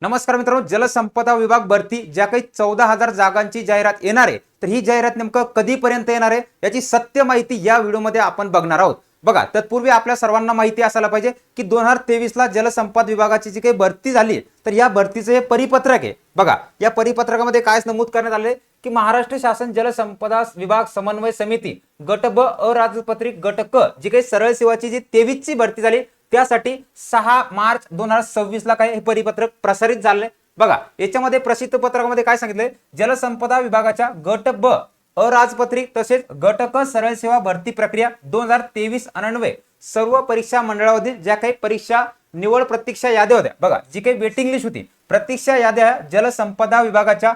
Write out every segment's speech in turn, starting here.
नमस्कार मित्रांनो, जलसंपदा विभाग भरती ज्या काही 14,000 जागांची जाहिरात येणार आहे, तर ही जाहिरात नेमकं कधीपर्यंत येणार आहे याची सत्य माहिती या व्हिडिओमध्ये आपण बघणार आहोत. बघा, तत्पूर्वी आपल्या सर्वांना माहिती असायला पाहिजे की 2023 ला जलसंपदा विभागाची जी काही भरती झाली तर या भरतीचं हे परिपत्रक आहे. बघा, या परिपत्रकामध्ये काय नमूद करण्यात आले की महाराष्ट्र शासन जलसंपदा विभाग समन्वय समिती गट ब अराजपत्रित गट क जी काही सरळ सेवाची जी 23 ची भरती झाली त्यासाठी 6 मार्च 2026 ला काय हे परिपत्रक प्रसारित झाले. बघा, याच्यामध्ये प्रसिद्ध पत्रकामध्ये काय सांगितले, जलसंपदा विभागाच्या गट ब अराजपत्रित तसेच गट क सरळ सेवा भरती प्रक्रिया 2023 अन्वये सर्व परीक्षा मंडळावरील ज्या काही परीक्षा निवड प्रतीक्षा याद्या होत्या, बघा जी काही वेटिंग लिस्ट होती, प्रतीक्षा याद्या जलसंपदा विभागाच्या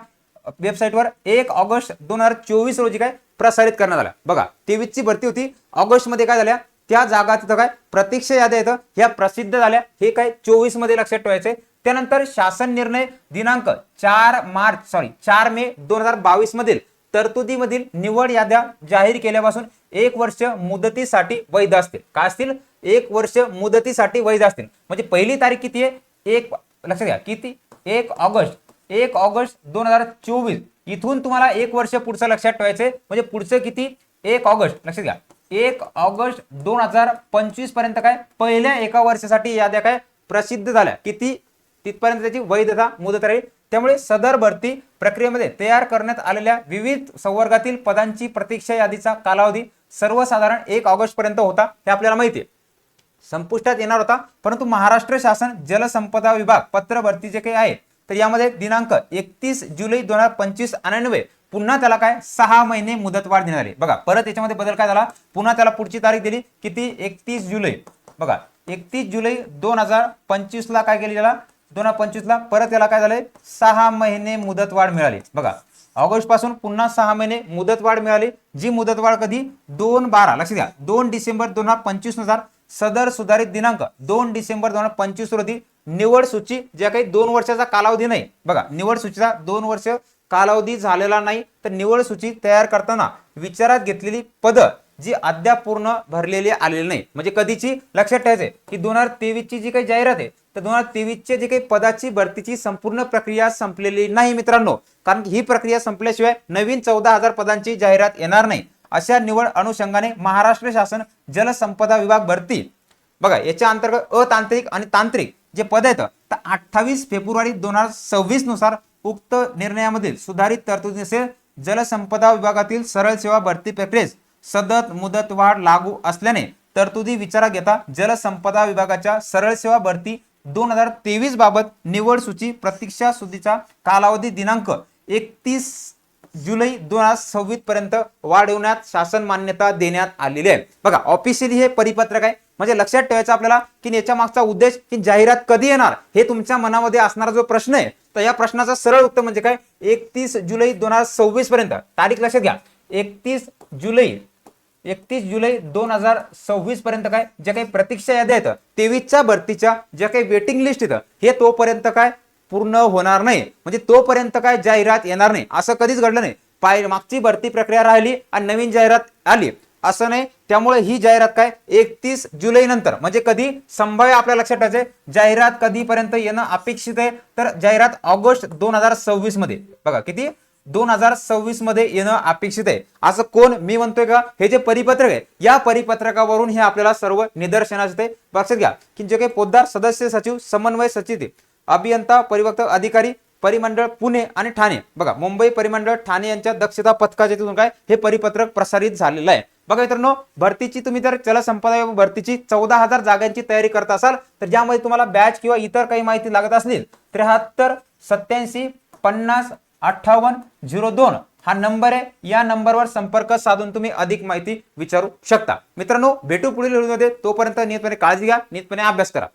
वेबसाईटवर 1 ऑगस्ट 2024 रोजी काय प्रसारित करण्यात आल्या. बघा, 23 ची भरती होती, ऑगस्ट मध्ये काय झाल्या त्या जागा तिथं काय प्रतीक्षा याद्या येतं ह्या प्रसिद्ध झाल्या. हे काय 24 मध्ये लक्षात ठेवायचे. त्यानंतर शासन निर्णय दिनांक 4 मे 2022 मधील तरतुदीमधील निवड याद्या जाहीर केल्यापासून 1 वर्ष मुदतीसाठी वैध असतील. काय असतील? 1 वर्ष मुदतीसाठी वैध असतील. म्हणजे पहिली तारीख किती आहे? 1 लक्षात घ्या, किती? 1 ऑगस्ट 2024. इथून तुम्हाला 1 वर्ष पुढचं लक्षात ठेवायचंय. म्हणजे पुढचं किती? 1 ऑगस्ट. लक्षात घ्या, 1 ऑगस्ट 2025 पर्यंत काय पहिल्या एका वर्षासाठी याद्या काय प्रसिद्ध झाल्या. किती? तिथपर्यंत त्याची वैधता मुदत राहील. त्यामुळे सदर भरती प्रक्रियेमध्ये तयार करण्यात आलेल्या विविध संवर्गातील पदांची प्रतीक्षा यादीचा कालावधी सर्वसाधारण 1 ऑगस्ट पर्यंत होता. हे आपल्याला माहिती आहे, संपुष्टात येणार होता. परंतु महाराष्ट्र शासन जलसंपदा विभाग पत्र भरती जे काही आहे तर यामध्ये दिनांक 31 जुलै 2025 अन्वये पुन्हा त्याला काय 6 महिने मुदतवाढ देण्यात आली. बघा, परत याच्यामध्ये बदल काय झाला, पुन्हा त्याला पुढची तारीख दिली. किती? 31 जुलै. बघा, 31 जुलै 2025 ला काय केली, त्याला 2025 ला परत याला काय झालंय 6 महिने मुदतवाढ मिळाली. बघा, ऑगस्ट पासून पुन्हा 6 महिने मुदतवाढ मिळाली. जी मुदतवाढ कधी 2/12 लक्षात घ्या 2 डिसेंबर 2025 नुसार सदर सुधारित दिनांक 2 डिसेंबर 2025 रोजी निवड सूची ज्या काही 2 वर्षाचा कालावधी नाही, बघा निवड सूचीचा 2 वर्ष कालावधी झालेला नाही तर निवड सूची तयार करताना विचारात घेतलेली पद जी अद्याप पूर्ण भरलेली आलेली नाही. म्हणजे कधीची लक्षात ठेवायचे की 2023 ची जी काही जाहिरात आहे तर 2023 चे जी काही पदाची भरतीची संपूर्ण प्रक्रिया संपलेली नाही मित्रांनो. कारण ही प्रक्रिया संपल्याशिवाय नवीन 14,000 पदांची जाहिरात येणार नाही. अशा निवड अनुषंगाने महाराष्ट्र शासन जलसंपदा विभाग भरती, बघा याच्या अंतर्गत अतांत्रिक आणि तांत्रिक जे पद आहेत तर 28 फेब्रुवारी 2026 नुसार उक्त निर्णयामधील सुधारित तरतुदीनुसार जलसंपदा विभागातील सरळ सेवा भरती प्रक्रियेस सतत मुदतवाढ लागू असल्याने तरतुदी विचारात घेता जलसंपदा विभागाच्या सरळ सेवा भरती 2023 बाबत निवड सूची प्रतीक्षा सूचीचा कालावधी दिनांक 31 जुलै 2026 पर्यंत वाढवण्यात शासन मान्यता देण्यात आलेली आहे. बघा, ऑफिशियली हे परिपत्रक आहे. म्हणजे लक्षात ठेवायचं आपल्याला की याच्या मागचा उद्देश की जाहिरात कधी येणार हे तुमच्या मनामध्ये असणारा जो प्रश्न आहे तर या प्रश्नाचा सरळ उत्तर म्हणजे काय 31 जुलै 2026 पर्यंत. तारीख लक्षात घ्या, 31 जुलै 2026 पर्यंत काय ज्या काही प्रतीक्षा याद्या आहेत 23 च्या भरतीच्या ज्या काही वेटिंग लिस्ट आहेत हे तोपर्यंत काय पूर्ण होणार नाही. म्हणजे तोपर्यंत काय जाहिरात येणार नाही. असं कधीच घडलं नाही. मागची भरती प्रक्रिया राहिली आणि नवीन जाहिरात आली असं नाही. त्यामुळे ही जाहिरात काय 31 जुलै नंतर म्हणजे कधी संभाव्य आपल्याला लक्षात ठेवायचे जाहिरात कधीपर्यंत येणं अपेक्षित आहे तर जाहिरात ऑगस्ट 2026 मध्ये. बघा, किती 2026 मध्ये येणं अपेक्षित आहे. असं कोण मी म्हणतोय का? हे जे परिपत्रक आहे या परिपत्रकावरून हे आपल्याला सर्व निदर्शनास येते. लक्षात घ्या की जे काही पोद्दार सदस्य सचिव समन्वय सचिव अभियंता परिवक्ता अधिकारी परिमंडळ पुणे आणि ठाणे, बघा मुंबई परिमंडळ ठाणे यांच्या दक्षता पथकाच्या काय हे परिपत्रक प्रसारित झालेलं आहे. बघा मित्रांनो, भरतीची तुम्ही जर जलसंपदा भरतीची 14,000 जागांची तयारी करत असाल तर ज्यामध्ये तुम्हाला बॅच किंवा इतर काही माहिती लागत असतील 73 87 50 58 02 हा नंबर आहे. या नंबरवर संपर्क साधून तुम्ही अधिक माहिती विचारू शकता. मित्रांनो, भेटू पुढील व्हिडिओमध्ये. तोपर्यंत नियमितपणे काळजी घ्या, नियमितपणे अभ्यास करा.